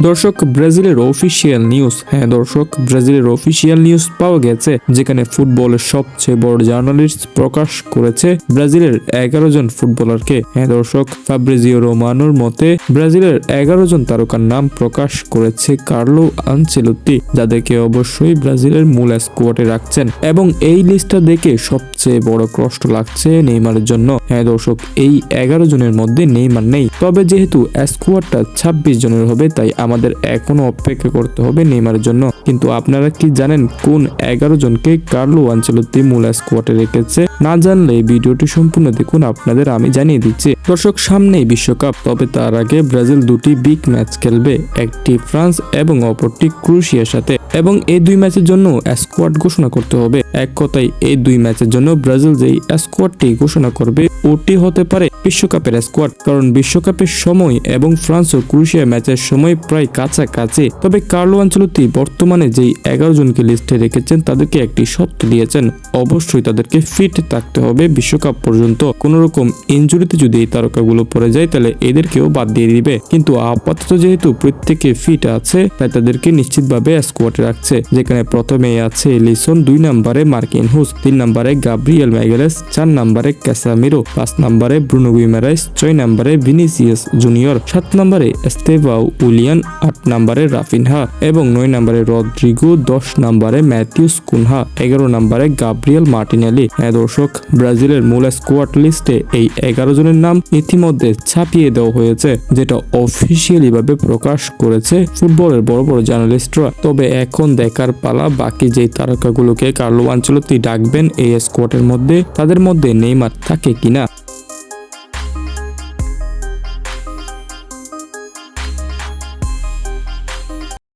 দর্শক, ব্রাজিলের official news. হ্যাঁ দর্শক, ব্রাজিলের অফিসিয়াল নিউজ পাওয়া গেছে, যেখানে ফুটবলের সবচেয়ে বড় জার্নালিস্ট প্রকাশ করেছে ব্রাজিলের 11 জন ফুটবলারকে। হ্যাঁ দর্শক, ফাব্রিজিও রোমানোর মতে ব্রাজিলের 11 জন তারকার নাম প্রকাশ করেছে কার্লো আনচেলত্তি, যাদেরকে অবশ্যই ব্রাজিলের মূল স্কোয়াডে রাখছেন। এবং এই লিস্টটা দেখে সবচেয়ে বড় কষ্ট লাগছে নেইমারের জন্য। হ্যাঁ দর্শক, এই 11 জনের মধ্যে নেইমার নেই। তবে যেহেতু স্কোয়াডটা 26 জনের হবে, তাই আমাদের এখনো অপেক্ষা করতে হবে নেইমারের জন্য। কিন্তু আপনারা কি জানেন কোন 11 জনকে কার্লো আনচেলত্তি মূল স্কোয়াডে রেখেছে? না জানলে এই ভিডিওটি সম্পূর্ণ দেখুন, আপনাদের আমি জানিয়ে দিচ্ছি। দর্শক, সামনেই বিশ্বকাপ, তবে তার আগে ব্রাজিল দুটি বিগ ম্যাচ খেলবে, একটি ফ্রান্স এবং অপরটি ক্রোয়েশিয়ার সাথে। এবং এই দুই ম্যাচের জন্য স্কোয়াড ঘোষণা করতে হবে। এক কথায় এই দুই ম্যাচের জন্য ব্রাজিল যেই স্কোয়াডটি ঘোষণা করবে ওটি হতে পারে বিশ্বকাপের স্কোয়াড, কারণ বিশ্বকাপের সময় এবং ফ্রান্স ও ক্রোয়েশিয়া ম্যাচের সময় প্রায় কাছাকাছি। তবে কার্লো আনচেলত্তি বর্তমানে যেই 11 জনকে লিস্টে রেখেছেন তাদেরকে একটি শর্ত দিয়েছেন, অবশ্যই তাদেরকে ফিট থাকতে হবে বিশ্বকাপ পর্যন্ত। কোন রকম ইনজুরিতে যদি এই তারকাগুলো পড়ে যায় তাহলে এদেরকেও বাদ দিয়ে দিবে। কিন্তু আপাতত যেহেতু প্রত্যেকে ফিট আছে, তাই তাদেরকে নিশ্চিতভাবে স্কোয়াডে রাখছে, যেখানে প্রথমে আছে এলিসন, 2 নম্বরে মার্কিনহুস, 3 নম্বরে গাব্রিয়েল ম্যাগালেস, 4 নম্বরে ক্যাসামিরো, 5 নম্বরে ব্রুনো গুইমারাইস, 6 নম্বরে ভিনিসিয়াস জুনিয়র, 7 নম্বরে এস্তেভাও উলিয়ান, 8 নম্বরে রাফিনহা এবং 9 নম্বরে রদ্রিগো, 10 নম্বরে ম্যাথিউস কুনহা, 11 নম্বরে গাব্রিয়েল মার্টিনেলি। হ্যাঁ দর্শক, ব্রাজিলের মূল স্কোয়াড লিস্টে এই 11 জনের নাম ইতিমধ্যে ছাপিয়ে দেওয়া হয়েছে, যেটা অফিসিয়ালি ভাবে প্রকাশ করেছে ফুটবলের বড় বড় জার্নালিস্টরা। তবে এখন দেখার পালা বাকি যে তারকাগুলোকে কার্লো আনচেলত্তি ডাকবেন এই স্কোয়াডের মধ্যে, তাদের মধ্যে নেইমার থাকে কিনা।